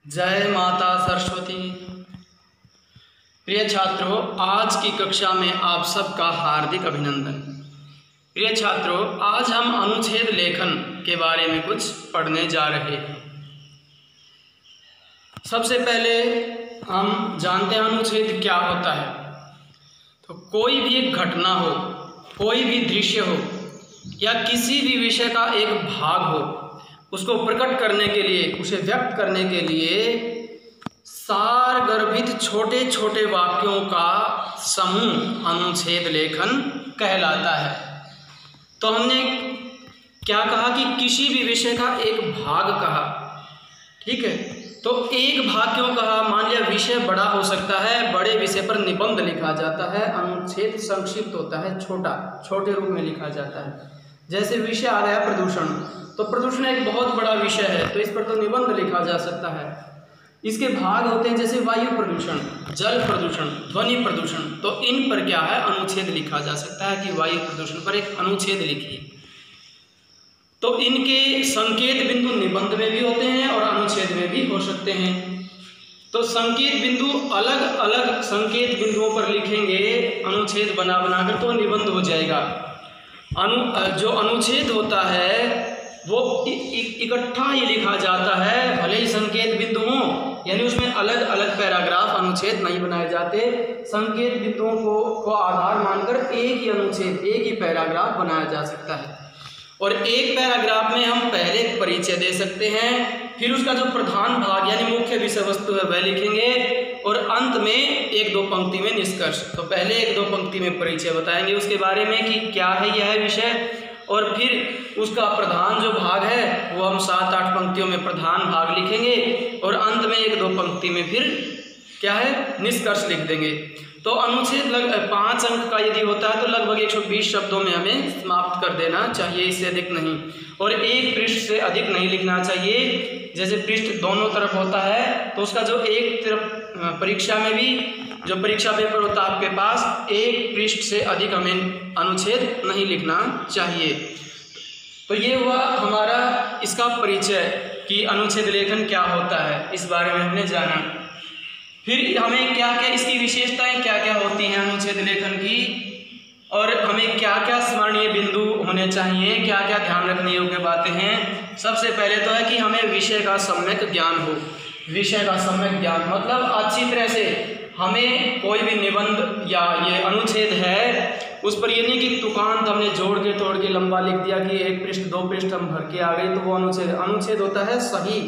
जय माता सरस्वती। प्रिय छात्रों, आज की कक्षा में आप सबका हार्दिक अभिनंदन। प्रिय छात्रों, आज हम अनुच्छेद लेखन के बारे में कुछ पढ़ने जा रहे हैं। सबसे पहले हम जानते हैं अनुच्छेद क्या होता है। तो कोई भी एक घटना हो, कोई भी दृश्य हो या किसी भी विषय का एक भाग हो, उसको प्रकट करने के लिए, उसे व्यक्त करने के लिए सार गर्भित छोटे छोटे वाक्यों का समूह अनुच्छेद लेखन कहलाता है। तो हमने क्या कहा कि किसी भी विषय का एक भाग कहा, ठीक है। तो एक भाग क्यों कहा? मान लिया विषय बड़ा हो सकता है, बड़े विषय पर निबंध लिखा जाता है। अनुच्छेद संक्षिप्त होता है, छोटे रूप में लिखा जाता है। जैसे विषय आ गया प्रदूषण, तो प्रदूषण एक बहुत बड़ा विषय है, तो इस पर तो निबंध लिखा जा सकता है। इसके भाग होते हैं जैसे वायु प्रदूषण, जल प्रदूषण, ध्वनि प्रदूषण, तो इन पर क्या है, अनुच्छेद लिखा जा सकता है कि वायु प्रदूषण पर एक अनुच्छेद लिखिए। तो इनके संकेत बिंदु निबंध में भी होते हैं और अनुच्छेद में भी हो सकते हैं। तो संकेत बिंदु अलग अलग संकेत बिंदुओं पर लिखेंगे अनुच्छेद बना बनाकर, तो निबंध हो जाएगा। जो अनुच्छेद होता है वो इकट्ठा ही लिखा जाता है, भले ही संकेत बिंदु हों, यानी उसमें अलग अलग पैराग्राफ अनुच्छेद नहीं बनाए जाते। संकेत बिंदुओं को आधार मानकर एक ही अनुच्छेद, एक ही पैराग्राफ बनाया जा सकता है। और एक पैराग्राफ में हम पहले परिचय दे सकते हैं, फिर उसका जो प्रधान भाग यानी मुख्य विषय वस्तु है वह लिखेंगे, और अंत में एक दो पंक्ति में निष्कर्ष। तो पहले एक दो पंक्ति में परिचय बताएंगे उसके बारे में कि क्या है यह विषय, और फिर उसका प्रधान जो भाग है वो हम 7-8 पंक्तियों में प्रधान भाग लिखेंगे, और अंत में एक दो पंक्ति में फिर क्या है, निष्कर्ष लिख देंगे। तो अनुच्छेद 5 अंक का यदि होता है तो लगभग 120 शब्दों में हमें समाप्त कर देना चाहिए, इससे अधिक नहीं। और एक पृष्ठ से अधिक नहीं लिखना चाहिए। जैसे पृष्ठ दोनों तरफ होता है तो उसका जो एक तरफ परीक्षा में भी जो परीक्षा पेपर होता है आपके पास, एक पृष्ठ से अधिक हमें अनुच्छेद नहीं लिखना चाहिए। तो ये हुआ हमारा इसका परिचय कि अनुच्छेद लेखन क्या होता है, इस बारे में हमने जाना। फिर हमें क्या क्या इसकी विशेषताएं क्या क्या होती हैं अनुच्छेद लेखन की, और हमें क्या क्या स्मरणीय बिंदु होने चाहिए, क्या क्या ध्यान रखने योग्य बातें हैं। सबसे पहले तो है कि हमें विषय का सम्यक ज्ञान हो। विषय का सम्यक ज्ञान मतलब अच्छी तरह से हमें कोई भी निबंध या ये अनुच्छेद है उस पर ये नहीं कि तुकांत हमने जोड़ के तोड़ के लंबा लिख दिया कि एक पृष्ठ 2 पृष्ठ हम भर के आ गए, तो वो अनुच्छेद होता है सही,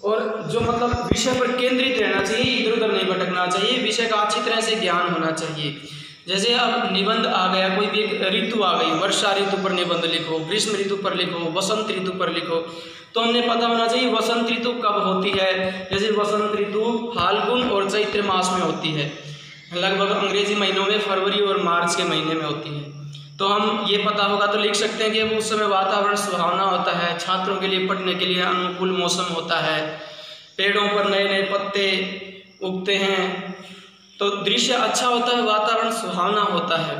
और जो मतलब विषय पर केंद्रित रहना चाहिए, इधर उधर नहीं भटकना चाहिए, विषय का अच्छी तरह से ज्ञान होना चाहिए। जैसे अब निबंध आ गया, कोई भी एक ऋतु आ गई, वर्षा ऋतु पर निबंध लिखो, ग्रीष्म ऋतु पर लिखो, वसंत ऋतु पर लिखो, तो हमने पता होना चाहिए वसंत ऋतु कब होती है। जैसे वसंत ऋतु फाल्गुन और चैत्र मास में होती है, लगभग अंग्रेजी महीनों में फरवरी और मार्च के महीने में होती है। तो हम ये पता होगा तो लिख सकते हैं कि उस समय वातावरण सुहावना होता है, छात्रों के लिए पढ़ने के लिए अनुकूल मौसम होता है, पेड़ों पर नए नए पत्ते उगते हैं, तो दृश्य अच्छा होता है, वातावरण सुहावना होता है।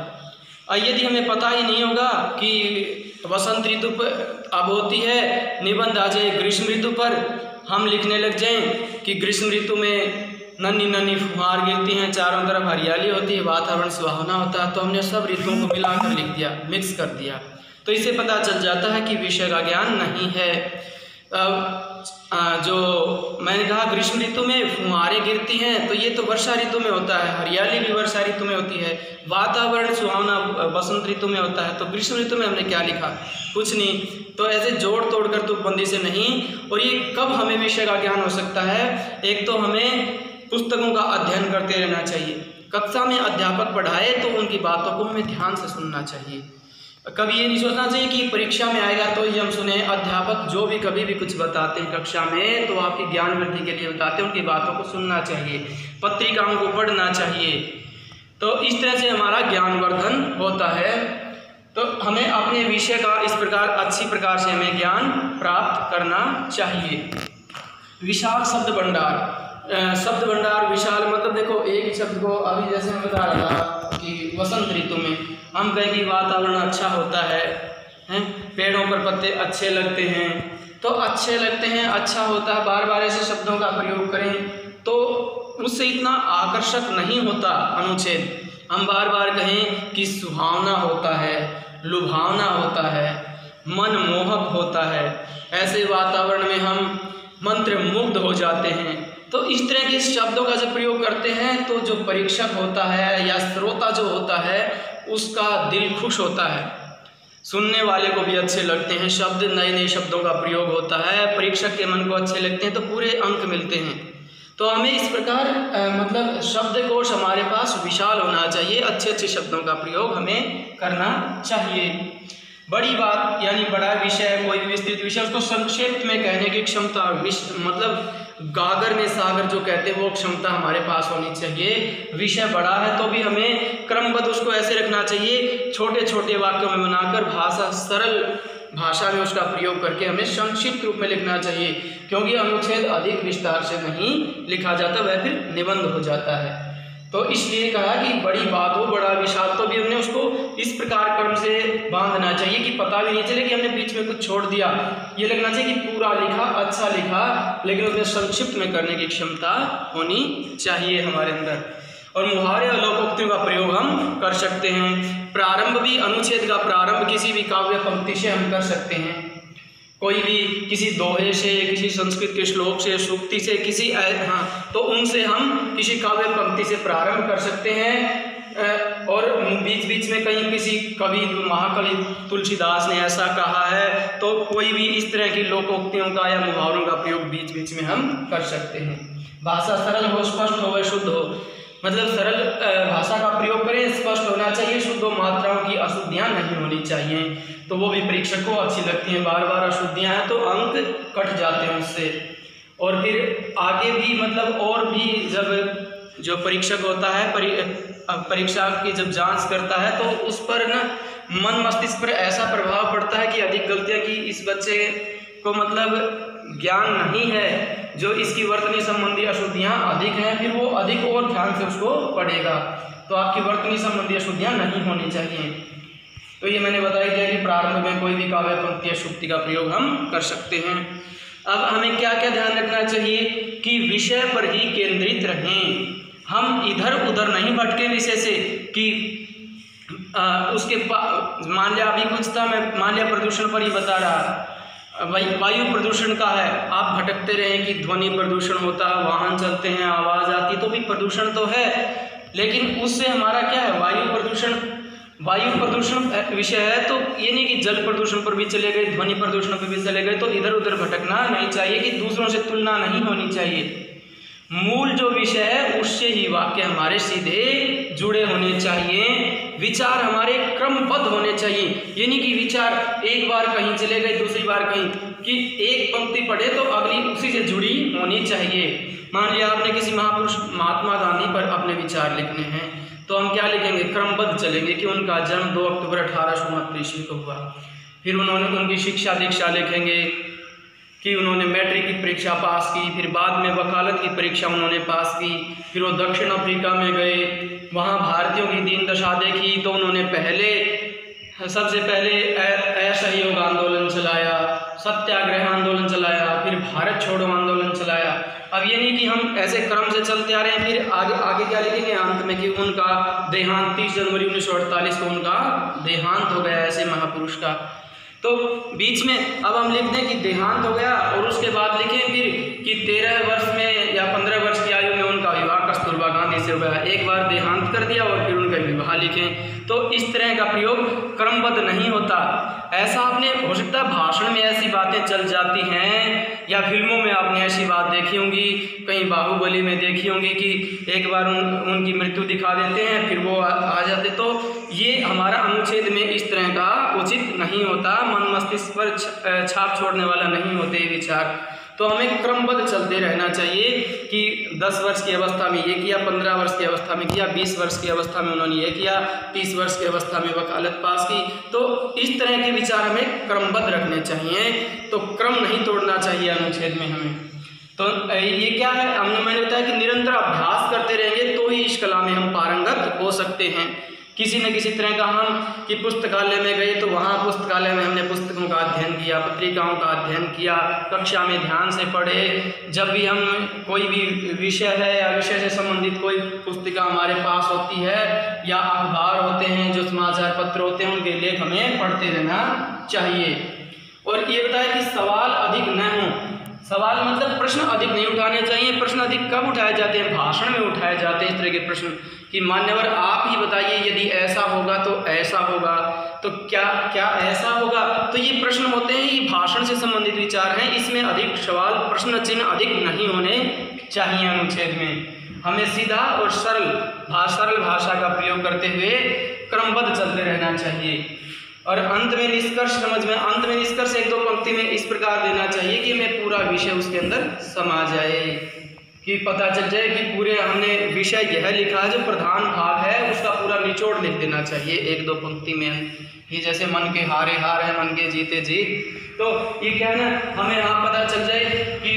और यदि हमें पता ही नहीं होगा कि वसंत ऋतु पर अब होती है, निबंध आ जाए ग्रीष्म ऋतु पर, हम लिखने लग जाएं कि ग्रीष्म ऋतु में नन्ही नन्ही फुहार गिरती हैं, चारों तरफ हरियाली होती है, वातावरण सुहावना होता है, तो हमने सब ऋतुओं को मिलाकर लिख दिया, मिक्स कर दिया। तो इससे पता चल जाता है कि विषय का ज्ञान नहीं है। जो मैंने कहा ग्रीष्म ऋतु में फुहारें गिरती हैं, तो ये तो वर्षा ऋतु में होता है, हरियाली भी वर्षा ऋतु में होती है, वातावरण सुहावना वसंत ऋतु में होता है, तो ग्रीष्म ऋतु में हमने क्या लिखा, कुछ नहीं। तो ऐसे जोड़ तोड़ कर तुकबंदी से नहीं। और ये कब हमें विषय का ज्ञान हो सकता है? एक तो हमें पुस्तकों का अध्ययन करते रहना चाहिए। कक्षा में अध्यापक पढ़ाए तो उनकी बातों को हमें ध्यान से सुनना चाहिए। कभी ये नहीं सोचना चाहिए कि परीक्षा में आएगा तो ही हम सुने। अध्यापक जो भी कभी भी कुछ बताते हैं कक्षा में तो आपकी ज्ञान वृद्धि के लिए बताते हैं, उनकी बातों को सुनना चाहिए, पत्रिकाओं को पढ़ना चाहिए। तो इस तरह से हमारा ज्ञानवर्धन होता है। तो हमें अपने विषय का इस प्रकार अच्छी प्रकार से हमें ज्ञान प्राप्त करना चाहिए। विशाल शब्द भंडार, शब्द भंडार विशाल मतलब देखो एक ही शब्द को, अभी जैसे मैं बता रहा था कि वसंत ऋतु में हम कहें कि वातावरण अच्छा होता है, पेड़ों पर पत्ते अच्छे लगते हैं, तो अच्छे लगते हैं, अच्छा होता है, बार बार ऐसे शब्दों का प्रयोग करें तो उससे इतना आकर्षक नहीं होता अनुच्छेद। हम बार बार कहें कि सुहावना होता है, लुभावना होता है, मनमोहक होता है, ऐसे वातावरण में हम मंत्र मुग्ध हो जाते हैं। तो इस तरह के शब्दों का जब प्रयोग करते हैं तो जो परीक्षक होता है या श्रोता जो होता है उसका दिल खुश होता है, सुनने वाले को भी अच्छे लगते हैं, शब्द नए नए शब्दों का प्रयोग होता है, परीक्षक के मन को अच्छे लगते हैं तो पूरे अंक मिलते हैं। तो हमें इस प्रकार मतलब शब्दकोश हमारे पास विशाल होना चाहिए, अच्छे अच्छे शब्दों का प्रयोग हमें करना चाहिए। बड़ी बात यानी बड़ा विषय, कोई भी विस्तृत विषय, उसको संक्षेप में कहने की क्षमता, मतलब गागर में सागर जो कहते हैं वो क्षमता हमारे पास होनी चाहिए। विषय बड़ा है तो भी हमें क्रमबद्ध उसको ऐसे रखना चाहिए, छोटे छोटे वाक्यों में बनाकर भाषा सरल भाषा में उसका प्रयोग करके हमें संक्षिप्त रूप में लिखना चाहिए, क्योंकि अनुच्छेद अधिक विस्तार से नहीं लिखा जाता, वह फिर निबंध हो जाता है। तो इसलिए कहा कि बड़ी बात हो, बड़ा विशाल, तो भी हमने उसको इस प्रकार क्रम से बांधना चाहिए कि पता भी नहीं चले कि हमने बीच में कुछ छोड़ दिया। ये लगना चाहिए कि पूरा लिखा, अच्छा लिखा, लेकिन उसमें संक्षिप्त में करने की क्षमता होनी चाहिए हमारे अंदर। और मुहावरे और लोकोक्तियों का प्रयोग हम कर सकते हैं। प्रारंभ भी, अनुच्छेद का प्रारंभ किसी भी काव्य पंक्ति से हम कर सकते हैं, कोई भी किसी दोहे से, किसी संस्कृत के श्लोक से, सूक्ति से, किसी तो उनसे हम किसी काव्य पंक्ति से प्रारंभ कर सकते हैं। और बीच बीच में कहीं किसी कवि, महाकवि तुलसीदास ने ऐसा कहा है, तो कोई भी इस तरह की लोकोक्तियों का या मुहावरों का प्रयोग बीच बीच में हम कर सकते हैं। भाषा सरल हो, स्पष्ट हो व शुद्ध हो, मतलब सरल भाषा का प्रयोग करें, स्पष्ट होना चाहिए, शुद्ध हो, मात्राओं की अशुद्धियाँ नहीं होनी चाहिए, तो वो भी परीक्षक को अच्छी लगती हैं। बार बार अशुद्धियाँ हैं तो अंक कट जाते हैं उससे। और फिर आगे भी मतलब और भी जब जो परीक्षक होता है परीक्षा की जब जांच करता है तो उस पर ना मन मस्तिष्क पर ऐसा प्रभाव पड़ता है कि अधिक गलतियाँ की इस बच्चे को मतलब ज्ञान नहीं है, जो इसकी वर्तनी संबंधी अशुद्धियाँ अधिक हैं, फिर वो अधिक और ध्यान से उसको पढ़ेगा। तो आपकी वर्तनी संबंधी अशुद्धियाँ नहीं होनी चाहिए। तो ये मैंने बता दिया कि प्रारंभ में कोई भी काव्य पंक्ति या सूक्ति का प्रयोग हम कर सकते हैं। अब हमें क्या क्या ध्यान रखना चाहिए कि विषय पर ही केंद्रित रहें, हम इधर उधर नहीं भटके विषय से कि उसके मान लिया अभी कुछ था, मैं मान लिया प्रदूषण पर ही बता रहा, वायु प्रदूषण का है, आप भटकते रहें कि ध्वनि प्रदूषण होता है, वाहन चलते हैं, आवाज़ आती, तो भी प्रदूषण तो है, लेकिन उससे हमारा क्या है, वायु प्रदूषण विषय है, तो ये नहीं कि जल प्रदूषण पर भी चले गए, ध्वनि प्रदूषण पर भी चले गए, तो इधर उधर भटकना नहीं चाहिए कि दूसरों से तुलना नहीं होनी चाहिए। मूल जो विषय है उससे ही वाक्य हमारे सीधे जुड़े होने चाहिए, विचार हमारे क्रमबद्ध होने चाहिए। ये नहीं कि विचार एक बार कहीं चले गए, दूसरी बार कहीं, कि एक पंक्ति पढ़े तो अगली उसी से जुड़ी होनी चाहिए। मान लिया आपने किसी महापुरुष महात्मा गांधी पर अपने विचार लिखने हैं, तो हम क्या लिखेंगे, क्रमबद्ध चलेंगे कि उनका जन्म 2 अक्टूबर 1869 ईस्वी को हुआ, फिर उन्होंने उनकी शिक्षा दीक्षा लिखेंगे कि उन्होंने मैट्रिक की परीक्षा पास की, फिर बाद में वकालत की परीक्षा उन्होंने पास की, फिर वो दक्षिण अफ्रीका में गए, वहाँ भारतीयों की दीन दशा देखी, तो उन्होंने सबसे पहले असहयोग आंदोलन चलाया, सत्याग्रह आंदोलन चलाया, फिर भारत छोड़ो आंदोलन चलाया। अब ये नहीं कि हम ऐसे क्रम से चलते आ रहे हैं, फिर आगे क्या लिखेंगे अंत में कि उनका देहांत 30 जनवरी 1948 को उनका देहांत हो गया ऐसे महापुरुष का। तो बीच में अब हम लिख दें कि देहांत हो गया, और उसके बाद लिखें फिर कि 13 वर्ष में या 15 वर्ष की आयु में उनका विवाह कस्तूरबा गांधी से हो गया। एक बार देहांत कर दिया और फिर उनका विवाह लिखें। तो इस तरह का प्रयोग क्रमबद्ध नहीं होता। ऐसा आपने हो सकता है भाषण में ऐसी बातें चल जाती हैं, या फिल्मों में आपने ऐसी बात देखी होंगी, कहीं बाहुबली में देखी होंगी कि एक बार उनकी मृत्यु दिखा देते हैं, फिर वो आ जाते। तो ये हमारा अनुच्छेद में इस तरह का उचित नहीं होता, मन मस्तिष्क पर छाप छोड़ने वाला नहीं होते ये विचार। तो हमें क्रमबद्ध चलते रहना चाहिए कि 10 वर्ष की अवस्था में ये किया, 15 वर्ष की अवस्था में किया, 20 वर्ष की अवस्था में उन्होंने ये किया, 30 वर्ष की अवस्था में वकालत पास की। तो इस तरह के विचार हमें क्रमबद्ध रखने चाहिए, तो क्रम नहीं तोड़ना चाहिए अनुच्छेद में हमें। तो ये क्या है, मैंने बताया कि निरंतर अभ्यास करते रहेंगे तो ही इस कला में हम पारंगत हो सकते हैं। किसी न किसी तरह का हम कि पुस्तकालय में गए तो वहाँ पुस्तकालय में हमने पुस्तकों का अध्ययन किया, पत्रिकाओं का अध्ययन किया, कक्षा में ध्यान से पढ़े। जब भी हम कोई भी विषय है या विषय से संबंधित कोई पुस्तिका हमारे पास होती है या अखबार होते हैं, जो समाचार पत्र होते हैं, उनके लेख हमें पढ़ते रहना चाहिए। और ये बताया कि सवाल अधिक न हो। सवाल मतलब प्रश्न अधिक नहीं उठाने चाहिए। प्रश्न अधिक कब उठाए जाते हैं? भाषण में उठाए जाते हैं इस तरह के प्रश्न कि मान्यवर आप ही बताइए, यदि ऐसा होगा तो ऐसा होगा, तो क्या क्या ऐसा होगा। तो ये प्रश्न होते हैं, ये भाषण से संबंधित विचार हैं। इसमें अधिक सवाल प्रश्न चिन्ह अधिक नहीं होने चाहिए। अनुच्छेद में हमें सीधा और सरल भाषा का प्रयोग करते हुए क्रमबद्ध चलते रहना चाहिए। और अंत में निष्कर्ष अंत में निष्कर्ष एक दो पंक्ति में इस प्रकार देना चाहिए कि हमें पूरा विषय उसके अंदर समा जाए, कि पता चल जाए कि पूरे हमने विषय यह लिखा है, जो प्रधान भाग है उसका पूरा निचोड़ लिख देना चाहिए एक दो पंक्ति में। कि जैसे मन के हारे हार है, मन के जीते जीत। तो ये क्या है ना, हमें यहाँ पता चल जाए कि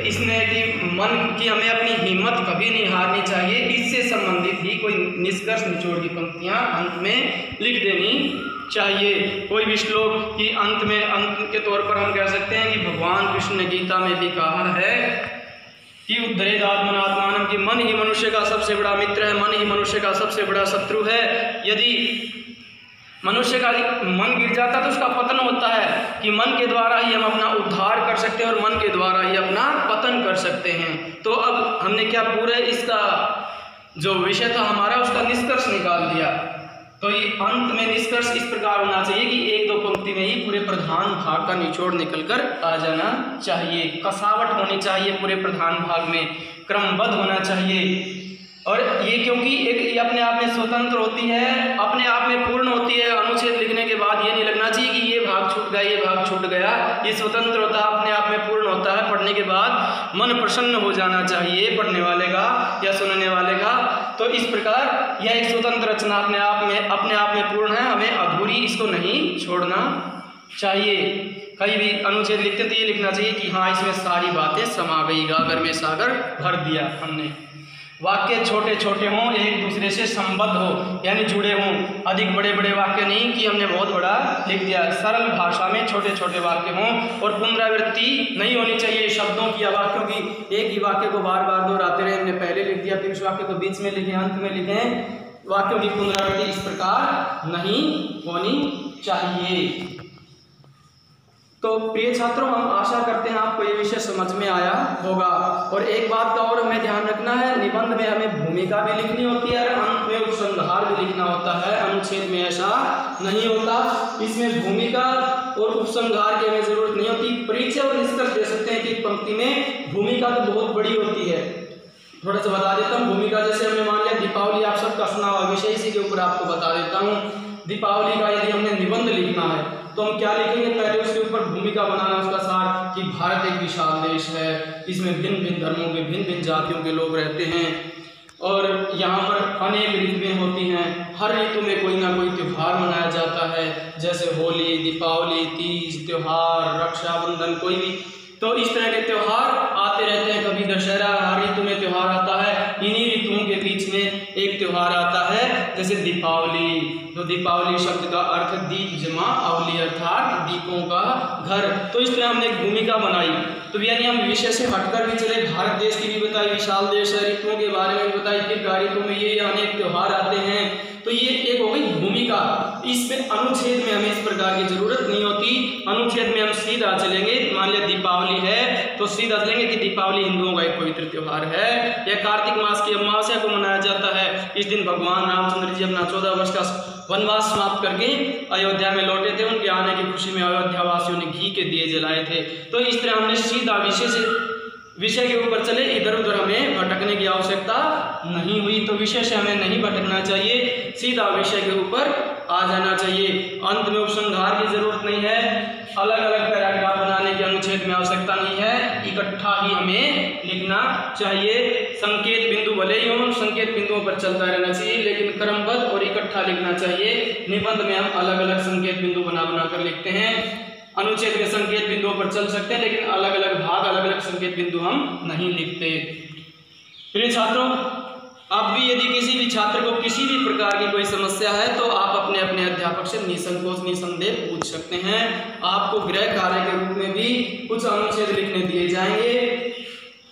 इसमें कि मन की हमें अपनी हिम्मत कभी नहीं हारनी चाहिए। इससे संबंधित ही कोई निष्कर्ष निचोड़ की पंक्तियाँ अंत में लिख देनी चाहिए। कोई भी श्लोक की अंत के तौर पर हम कह सकते हैं कि भगवान कृष्ण ने गीता में भी कहा है कि उद्धरेद आत्मनात्मानम, कि मन ही मनुष्य का सबसे बड़ा मित्र है, मन ही मनुष्य का सबसे बड़ा शत्रु है। यदि मनुष्य का मन गिर जाता तो उसका पतन होता है, कि मन के द्वारा ही हम अपना उद्धार कर सकते हैं और मन के द्वारा ही अपना पतन कर सकते हैं। तो अब हमने क्या पूरे इसका जो विषय था हमारा उसका निष्कर्ष निकाल दिया। तो ये अंत में निष्कर्ष इस प्रकार होना चाहिए कि एक दो पंक्ति में ही पूरे प्रधान भाग का निचोड़ निकलकर आ जाना चाहिए। कसावट होनी चाहिए पूरे प्रधान भाग में, क्रमबद्ध होना चाहिए। और ये क्योंकि एक अपने आप में स्वतंत्र होती है, अपने आप में पूर्ण होती है। अनुच्छेद लिखने के बाद ये नहीं लगना चाहिए कि ये भाग छूट गया, ये भाग छूट गया। ये स्वतंत्र होता है, अपने आप में पूर्ण होता है। पढ़ने के बाद मन प्रसन्न हो जाना चाहिए पढ़ने वाले का या सुनने वाले का। तो इस प्रकार यह एक स्वतंत्र रचना अपने आप में पूर्ण है, हमें अधूरी इसको नहीं छोड़ना चाहिए। कहीं भी अनुच्छेद लिखते तो ये लिखना चाहिए कि हाँ इसमें सारी बातें समा गई, गागर में सागर भर दिया हमने। वाक्य छोटे छोटे हों, एक दूसरे से संबद्ध हो, यानी जुड़े हों। अधिक बड़े बड़े वाक्य नहीं कि हमने बहुत बड़ा लिख दिया। सरल भाषा में छोटे छोटे वाक्य हों और पुनरावृत्ति नहीं होनी चाहिए शब्दों की या वाक्यों की। एक ही वाक्य को बार बार दोहराते रहे, हमने पहले लिख दिया फिर उस वाक्य को बीच में लिखें, अंत में लिखें। वाक्यों की पुनरावृत्ति इस प्रकार नहीं होनी चाहिए। तो प्रिय छात्रों, हम आशा करते हैं आपको ये विषय समझ में आया होगा। और एक बात का और हमें ध्यान रखना है, निबंध में हमें भूमिका भी लिखनी होती है और अंत में उपसंहार भी लिखना होता है। अनुच्छेद में ऐसा नहीं होता। इसमें भूमिका और उपसंहार की हमें जरूरत नहीं होती। परिचय और निष्कर्ष दे सकते हैं कि पंक्ति में भूमिका तो बहुत बड़ी होती है। थोड़ा सा बता देता हूँ। भूमिका जैसे हमने मान लिया दीपावली, आप सबका सुना हुआ विषय, इसी के ऊपर आपको बता देता हूँ। दीपावली का यदि हमने निबंध लिखना है तो हम क्या लिखेंगे? पहले उसके ऊपर भूमिका बनाना, उसका सार कि भारत एक विशाल देश है, इसमें भिन्न भिन्न धर्मों के भिन्न भिन्न जातियों के लोग रहते हैं और यहाँ पर अनेक ऋतुएं होती हैं। हर ऋतु में कोई ना कोई त्यौहार मनाया जाता है, जैसे होली, दीपावली, तीज त्योहार, रक्षाबंधन, कोई भी। तो इस तरह के त्यौहार आते रहते हैं। कभी दशहरा, हर ऋतु में त्यौहार आता है। इन्हीं ऋतुओं के बीच में एक त्यौहार आता है जैसे दीपावली। तो दीपावली शब्द का अर्थ दीप जमा अवली, अर्थात दीपों का घर। तो इस तरह हमने एक भूमिका बनाई। तो यानी हम विषय से हटकर भी चले, भारत देश की भी बताई, विशाल देश है, ऋतुओं के बारे में बताई, फिर ऋतु में ये अनेक त्यौहार आते हैं। तो ये एक हो गई भूमिका। इसमें अनुच्छेद में हमें इस प्रकार की जरूरत नहीं होती। अनुच्छेद में हम सीधा चलेंगे। मान लिया दीपावली है तो सीधा चलेंगे कि दीपावली हिंदुओं का एक पवित्र त्यौहार है। यह कार्तिक मास की अमावस्या को मनाया जाता है। इस दिन भगवान रामचंद्र जी अपना 14 वर्ष का वनवास समाप्त करके अयोध्या में लौटे थे। उनके आने की खुशी में अयोध्या वासियों ने घी के दिए जलाए थे। तो इस तरह हमने सीधा विषय के ऊपर चले, इधर उधर हमें भटकने की आवश्यकता नहीं हुई। तो विषय से हमें नहीं भटकना चाहिए, सीधा विषय के ऊपर आ जाना चाहिए। अंत में उपसंहार की जरूरत नहीं है, अलग अलग पैराग्राफ बनाने की अनुच्छेद में आवश्यकता नहीं है, इकट्ठा ही हमें लिखना चाहिए। संकेत बिंदु भले ही हों, संकेत बिंदुओं पर चलता रहना चाहिए, लेकिन क्रमबद्ध और इकट्ठा लिखना चाहिए। निबंध में हम अलग अलग संकेत बिंदु बना बना कर लिखते हैं। अनुच्छेद के संकेत बिंदुओं पर चल सकते हैं, लेकिन अलग अलग भाग, अलग अलग संकेत बिंदु हम नहीं लिखते। प्रिय छात्रों, अब भी यदि किसी भी छात्र को किसी भी प्रकार की कोई समस्या है तो आप अपने अपने अध्यापक से निसंकोच निसंदेह पूछ सकते हैं। आपको गृह कार्य के रूप में भी कुछ अनुच्छेद लिखने दिए जाएंगे,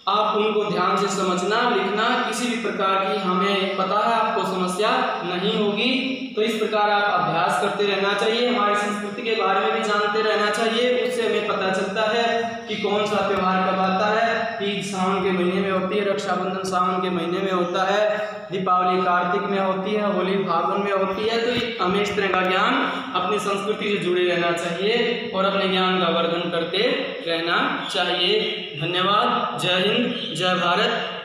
आप उनको ध्यान से समझना, लिखना। किसी भी प्रकार की हमें पता है आपको समस्या नहीं होगी, तो इस प्रकार आप अभ्यास करते रहना चाहिए। हमारी संस्कृति के बारे में भी जानते रहना चाहिए, उससे हमें पता चलता है कि कौन सा त्यौहार कब आता है। ईद सावन के महीने में होती है, रक्षाबंधन सावन के महीने में होता है, दीपावली कार्तिक में होती है, होली फागुन में होती है। तो हमें इस तरह का ज्ञान अपनी संस्कृति से जुड़े रहना चाहिए और अपने ज्ञान का वर्धन करते रहना चाहिए। धन्यवाद। जय हिंद, जय भारत।